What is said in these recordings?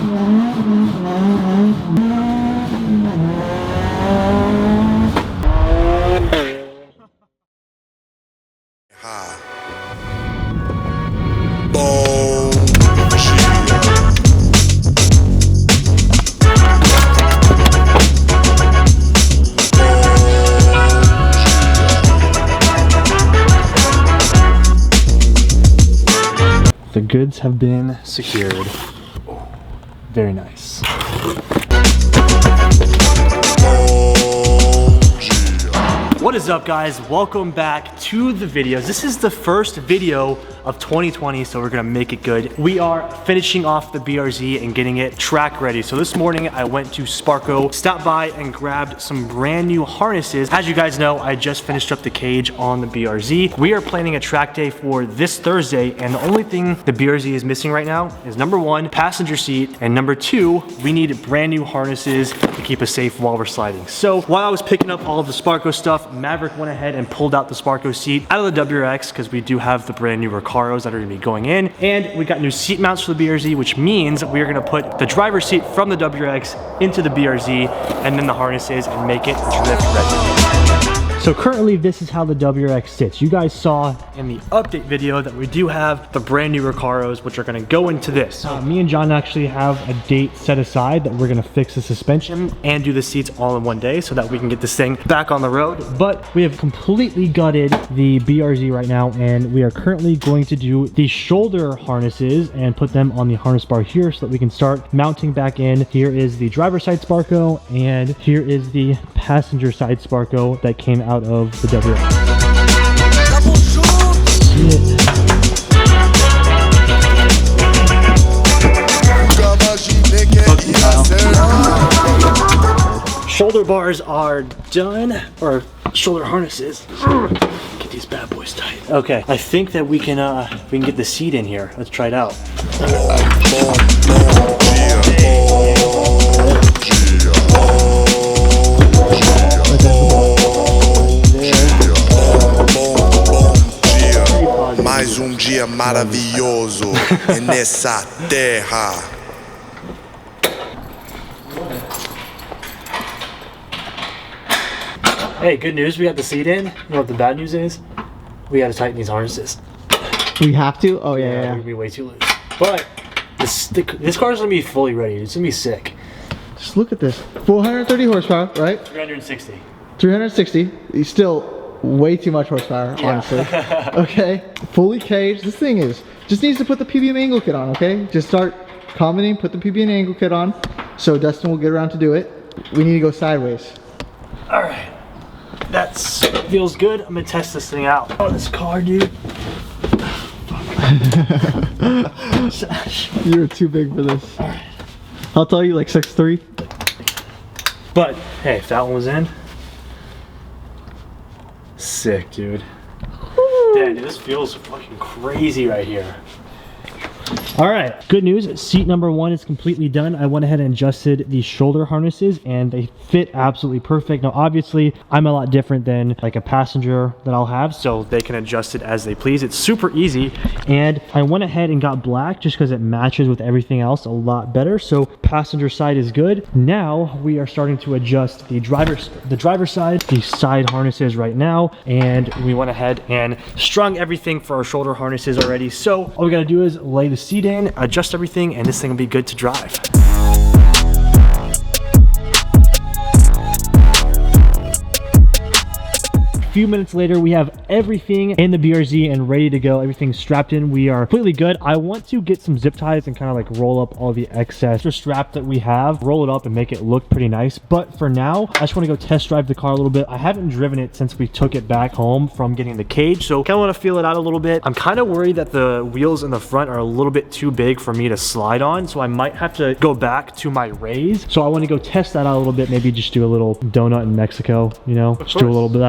The goods have been secured. Oh, very nice. What is up, guys? Welcome back to the videos. This is the first video of 2020, so we're gonna make it good. We are finishing off the BRZ and getting it track ready. So this morning I went to Sparco, stopped by and grabbed some brand new harnesses. As you guys know, I just finished up the cage on the BRZ. We are planning a track day for this Thursday, and the only thing the BRZ is missing right now is number one, passenger seat, and number two, we need brand new harnesses to keep us safe while we're sliding. So while I was picking up all of the Sparco stuff, Maverick went ahead and pulled out the Sparco seat out of the WRX because we do have the brand new Recaros that are gonna be going in. And we got new seat mounts for the BRZ, which means we are gonna put the driver's seat from the WRX into the BRZ and then the harnesses and make it drift ready. So currently this is how the WRX sits. You guys saw in the update video that we do have the brand new Recaros, which are gonna go into this. Me and John actually have a date set aside that we're gonna fix the suspension and do the seats all in one day so that we can get this thing back on the road. But we have completely gutted the BRZ right now, and we are currently going to do the shoulder harnesses and put them on the harness bar here so that we can start mounting back in. Here is the driver's side Sparco, and here is the passenger side Sparco that came out of the WRX. Shoulder bars are done, or shoulder harnesses. Get these bad boys tight. Okay, I think that we can get the seat in here. Let's try it out. Mais dia maravilhoso nessa terra. Hey, good news, we got the seat in. You know what the bad news is? We gotta tighten these harnesses. We have to? Oh yeah, We're gonna be way too loose. But this car's gonna be fully ready. It's gonna be sick. Just look at this. 430 horsepower, right? 360. 360. It's still way too much horsepower, honestly. Okay, fully caged. This thing just needs to put the PBM angle kit on, okay? Just start commenting, put the PBM angle kit on, so Dustin will get around to do it. We need to go sideways. All right, that feels good. I'm gonna test this thing out. Oh, this car, dude. You're too big for this. All right. I'll tell you, like 6'3". But hey, if that one was in, sick, dude. Damn, dude, this feels fucking crazy right here. All right, good news. Seat number one is completely done. I went ahead and adjusted the shoulder harnesses and they fit absolutely perfect. Now, obviously, I'm a lot different than like a passenger that I'll have, so they can adjust it as they please. It's super easy. And I went ahead and got black just because it matches with everything else a lot better. So passenger side is good. Now we are starting to adjust the driver's side, the side harnesses right now. And we went ahead and strung everything for our shoulder harnesses already. So all we gotta do is lay the seat in, adjust everything, and this thing will be good to drive. A few minutes later, we have everything in the BRZ and ready to go. Everything's strapped in. We are completely good. I want to get some zip ties and kind of like roll up all the excess strap that we have, roll it up and make it look pretty nice. But for now, I just want to go test drive the car a little bit. I haven't driven it since we took it back home from getting the cage, so kind of want to feel it out a little bit. I'm kind of worried that the wheels in the front are a little bit too big for me to slide on, so I might have to go back to my raise. So I want to go test that out a little bit, maybe just do a little donut in Mexico, you know, just do a little bit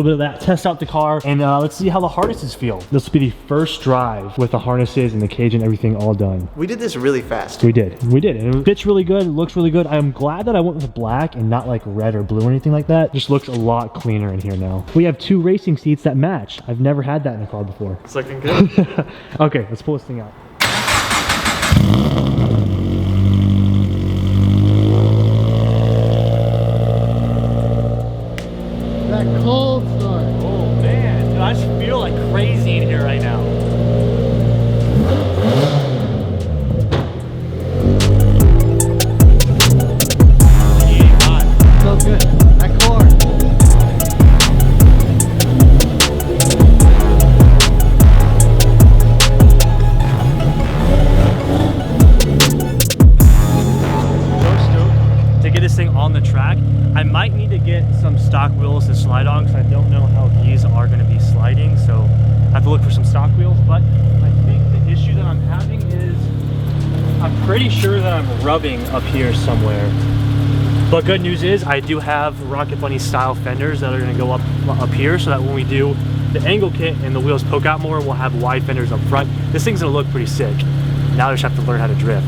of that, test out the car, and let's see how the harnesses feel. This will be the first drive with the harnesses and the cage and everything all done. We did this really fast. We did, and it fits really good, it looks really good. I'm glad that I went with black and not like red or blue or anything like that. Just looks a lot cleaner in here now. We have two racing seats that match. I've never had that in a car before. It's looking good. Okay, let's pull this thing out. the track. I might need to get some stock wheels to slide on because I don't know how these are going to be sliding, so I have to look for some stock wheels. But I think the issue that I'm having is I'm pretty sure that I'm rubbing up here somewhere. But good news is I do have Rocket Bunny style fenders that are going to go up here, so that when we do the angle kit and the wheels poke out more, we'll have wide fenders up front. This thing's going to look pretty sick. Now I just have to learn how to drift.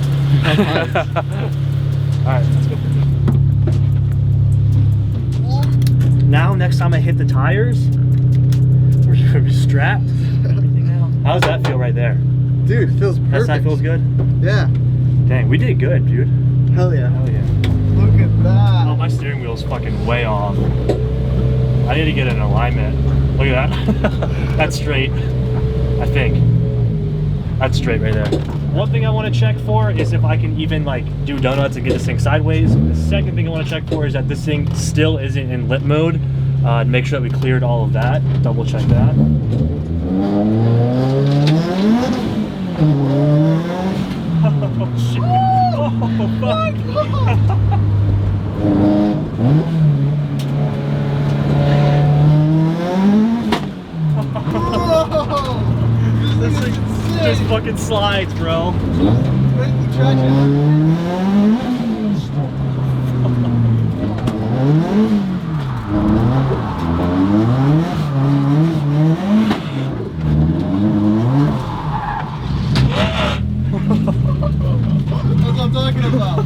Alright, let's go. Now, next time I hit the tires, we're going to be strapped. Everything now. How does that feel right there? Dude, it feels perfect. That side feels good? Yeah. Dang, we did good, dude. Hell yeah. Hell yeah. Look at that. Oh, my steering wheel's fucking way off. I need to get an alignment. Look at that. That's straight, I think. That's straight right there. One thing I want to check for is if I can even like do donuts and get this thing sideways. The second thing I want to check for is that this thing still isn't in lit mode. Make sure that we cleared all of that. Double check that. Oh shit. Oh fuck. This thing just fucking slides, bro. That's what I'm talking about.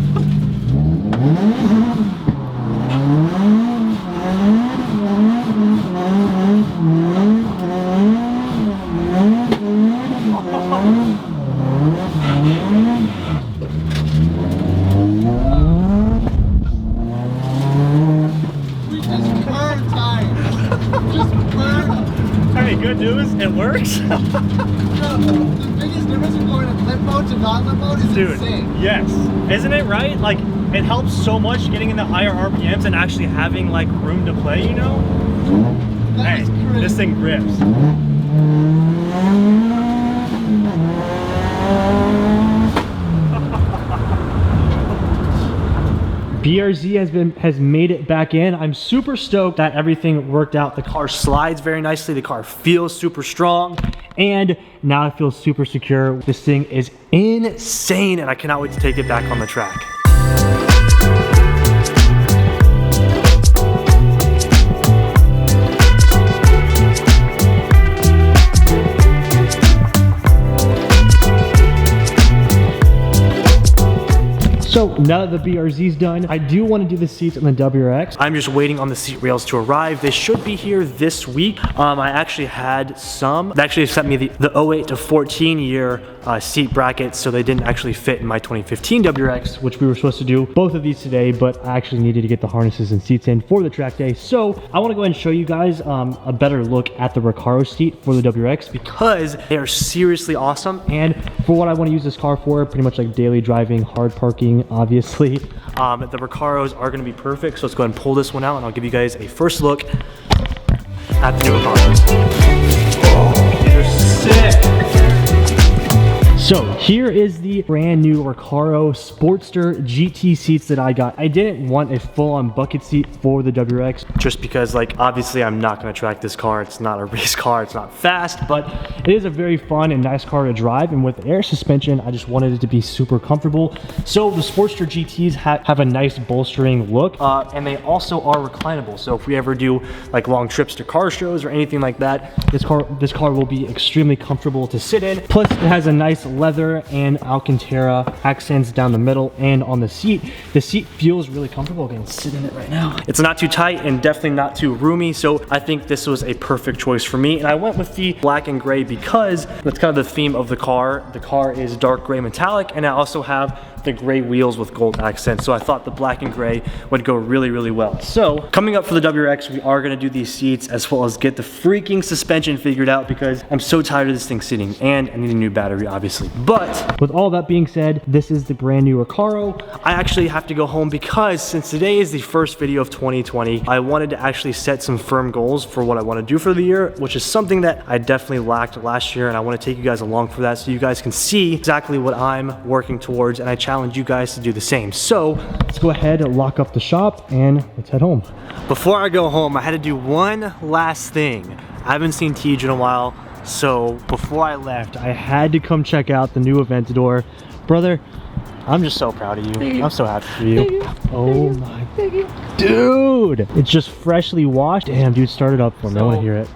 Hey, good news, it works. The biggest difference in going to lit mode to non-lit mode is insane. Yes. Isn't it right? Like, it helps so much getting into higher RPMs and actually having like room to play, you know? That is crazy. This thing rips. BRZ has made it back in. I'm super stoked that everything worked out. The car slides very nicely. The car feels super strong. And now it feels super secure. This thing is insane and I cannot wait to take it back on the track. So now that the BRZ's done, I do want to do the seats on the WRX. I'm just waiting on the seat rails to arrive. They should be here this week. I actually had some. They actually sent me the 08 to 14 year seat brackets, so they didn't actually fit in my 2015 WRX, which we were supposed to do both of these today, but I actually needed to get the harnesses and seats in for the track day. So I want to go ahead and show you guys a better look at the Recaro seat for the WRX because they are seriously awesome. And for what I want to use this car for, pretty much like daily driving, hard parking, obviously, the Recaros are going to be perfect. So let's go ahead and pull this one out and I'll give you guys a first look at the new Recaros. Oh, they're sick. So here is the brand new Recaro Sportster GT seats that I got. I didn't want a full-on bucket seat for the WRX just because, like, obviously I'm not going to track this car. It's not a race car. It's not fast, but it is a very fun and nice car to drive. And with air suspension, I just wanted it to be super comfortable. So the Sportster GTs have a nice bolstering look, and they also are reclinable. So if we ever do like long trips to car shows or anything like that, this car will be extremely comfortable to sit in. Plus, it has a nice leather and Alcantara accents down the middle and on the seat. The seat feels really comfortable. Again, sit in it right now. It's not too tight and definitely not too roomy, so I think this was a perfect choice for me. And I went with the black and gray because that's kind of the theme of the car. The car is dark gray metallic, and I also have the gray wheels with gold accents, so I thought the black and gray would go really, really well. So coming up for the WRX, we are going to do these seats as well as get the freaking suspension figured out because I'm so tired of this thing sitting, and I need a new battery, obviously. But with all that being said, this is the brand new Recaro. I actually have to go home because since today is the first video of 2020, I wanted to actually set some firm goals for what I want to do for the year, which is something that I definitely lacked last year, and I want to take you guys along for that so you guys can see exactly what I'm working towards. And I challenge challenge you guys to do the same. So let's go ahead and lock up the shop and let's head home. Before I go home, I had to do one last thing. I haven't seen Tej in a while, so before I left, I had to come check out the new Aventador. Brother, I'm just so proud of you. I'm so happy for you. Oh my, dude! It's just freshly washed. Damn, dude, start it up for me. I want to hear it.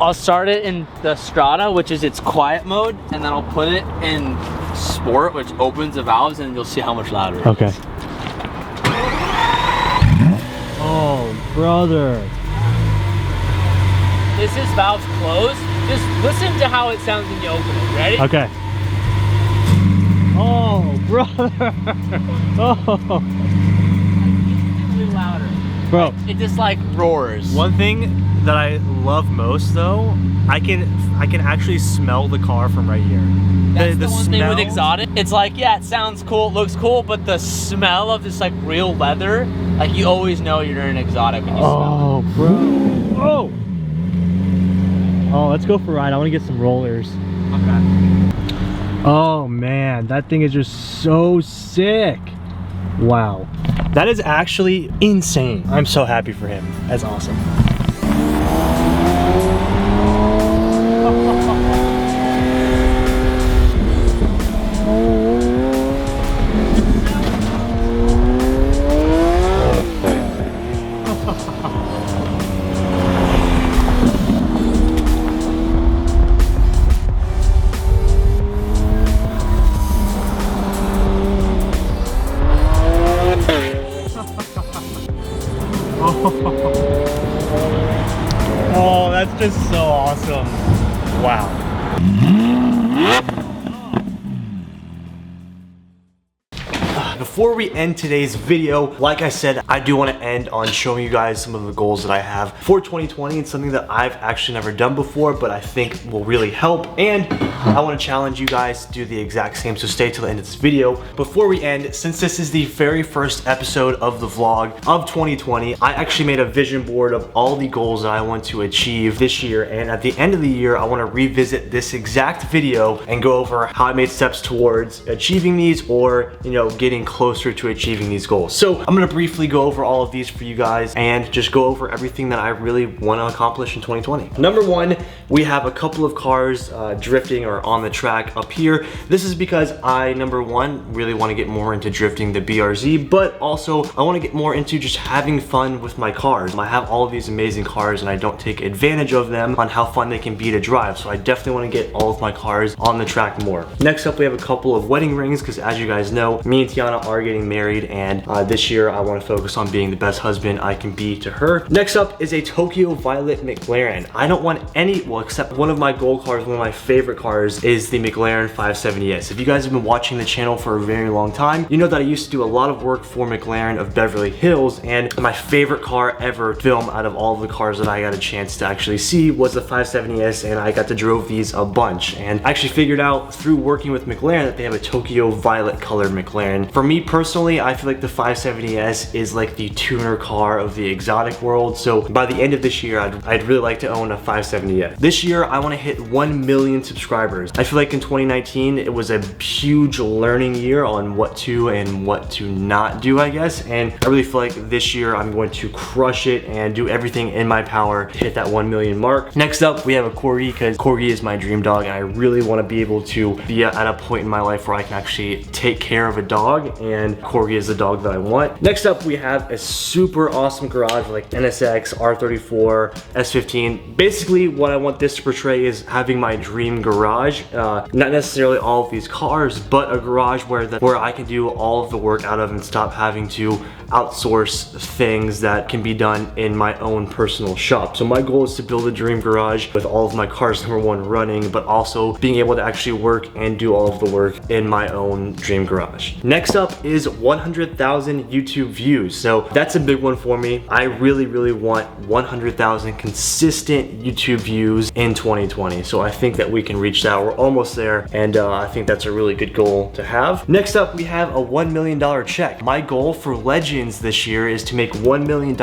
I'll start it in the Strata, which is its quiet mode, and then I'll put it in Sport, which opens the valves, and you'll see how much louder it is. Okay. Oh, brother. This is valves closed. Just listen to how it sounds when you open it. Ready? Okay. Oh, brother. Oh. It's louder. Bro. It just like roars. One thing that I love most though, I can actually smell the car from right here. That's the one thing with exotic. It's like, yeah, it sounds cool, it looks cool, but the smell of this like real leather, like you always know you're in an exotic when you smell it. Oh, bro. Oh. Oh, let's go for a ride. I want to get some rollers. Okay. Oh man, that thing is just so sick. Wow. That is actually insane. I'm so happy for him. That's awesome. Oh, that's just so awesome. Wow. Before we end today's video, like I said, I do want to end on showing you guys some of the goals that I have for 2020. It's something that I've actually never done before, but I think will really help. And I want to challenge you guys to do the exact same, so stay till the end of this video. Before we end, since this is the very first episode of the vlog of 2020, I actually made a vision board of all the goals that I want to achieve this year. And at the end of the year, I want to revisit this exact video and go over how I made steps towards achieving these, or, you know, getting closer to achieving these goals. So I'm gonna briefly go over all of these for you guys and just go over everything that I really want to accomplish in 2020. Number one, we have a couple of cars drifting or on the track up here. This is because I, number one, really want to get more into drifting the BRZ, but also I want to get more into just having fun with my cars. I have all of these amazing cars and I don't take advantage of them on how fun they can be to drive. So I definitely want to get all of my cars on the track more. Next up, we have a couple of wedding rings, because as you guys know, me and Tiana are getting married, and this year I want to focus on being the best husband I can be to her. Next up is a Tokyo Violet McLaren. I don't want any, well, except one of my gold cars, one of my favorite cars is the McLaren 570S. If you guys have been watching the channel for a very long time, you know that I used to do a lot of work for McLaren of Beverly Hills, and my favorite car ever film out of all of the cars that I got a chance to actually see was the 570S, and I got to drove these a bunch. And I actually figured out through working with McLaren that they have a Tokyo Violet colored McLaren. For me personally, I feel like the 570S is like the tuner car of the exotic world. So by the end of this year, I'd really like to own a 570S. This year, I want to hit 1 million subscribers. I feel like in 2019, it was a huge learning year on what to and what to not do, I guess. And I really feel like this year, I'm going to crush it and do everything in my power to hit that 1 million mark. Next up, we have a Corgi, because Corgi is my dream dog, and I really want to be able to be at a point in my life where I can actually take care of a dog, and Corgi is the dog that I want. Next up, we have a super awesome garage like NSX, R34, S15. Basically, what I want this to portray is having my dream garage. Not necessarily all of these cars, but a garage where I can do all of the work out of and stop having to outsource things that can be done in my own personal shop. So my goal is to build a dream garage with all of my cars, number one, running, but also being able to actually work and do all of the work in my own dream garage. Next up is 100,000 YouTube views. So that's a big one for me. I really want 100,000 consistent YouTube views in 2020. So I think that we can reach that. We're almost there, and I think that's a really good goal to have. Next up, we have a $1 million check. My goal for Legends this year is to make $1 million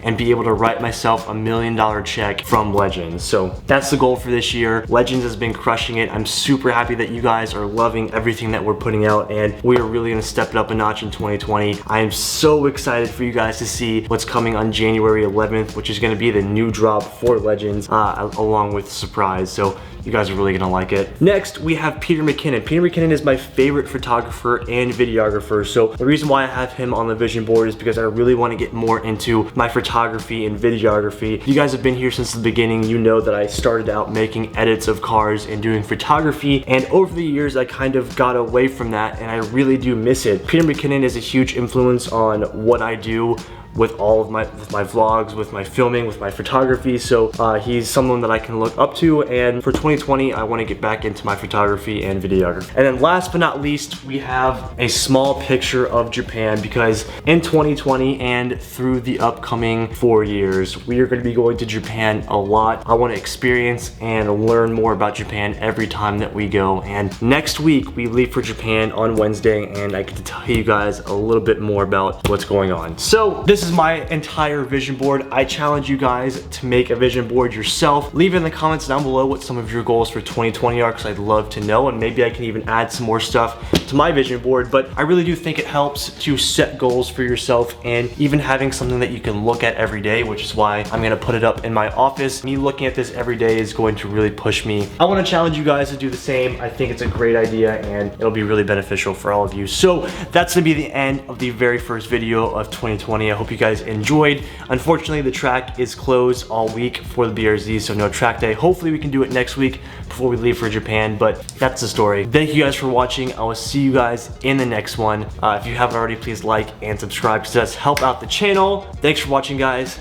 and be able to write myself $1 million check from Legends. So that's the goal for this year. Legends has been crushing it. I'm super happy that you guys are loving everything that we're putting out, and we are really really gonna step it up a notch in 2020. I am so excited for you guys to see what's coming on January 11th, which is gonna be the new drop for Legends, along with Surprise. So you guys are really gonna like it. Next, we have Peter McKinnon. Peter McKinnon is my favorite photographer and videographer. So the reason why I have him on the vision board is because I really want to get more into my photography and videography. You guys have been here since the beginning. You know that I started out making edits of cars and doing photography, and over the years I kind of got away from that, and I really do miss it. Peter McKinnon is a huge influence on what I do with all of my vlogs, with my filming, with my photography. So he's someone that I can look up to, and for 2020 I want to get back into my photography and videography. And then last but not least, we have a small picture of Japan, because in 2020 and through the upcoming 4 years, we are going to be going to Japan a lot. I want to experience and learn more about Japan every time that we go, and next week we leave for Japan on Wednesday, and I get to tell you guys a little bit more about what's going on. So this is my entire vision board. I challenge you guys to make a vision board yourself. Leave in the comments down below what some of your goals for 2020 are, because I'd love to know, and maybe I can even add some more stuff to my vision board. But I really do think it helps to set goals for yourself, and even having something that you can look at every day, which is why I'm gonna put it up in my office. Me looking at this every day is going to really push me. I want to challenge you guys to do the same. I think it's a great idea, and it'll be really beneficial for all of you. So that's gonna be the end of the very first video of 2020. I hope you guys enjoyed. Unfortunately, the track is closed all week for the BRZ, so no track day. Hopefully we can do it next week before we leave for Japan, but that's the story. Thank you guys for watching. I will see you guys in the next one. If you haven't already, please like and subscribe, because that's help out the channel. Thanks for watching, guys.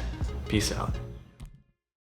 Peace out.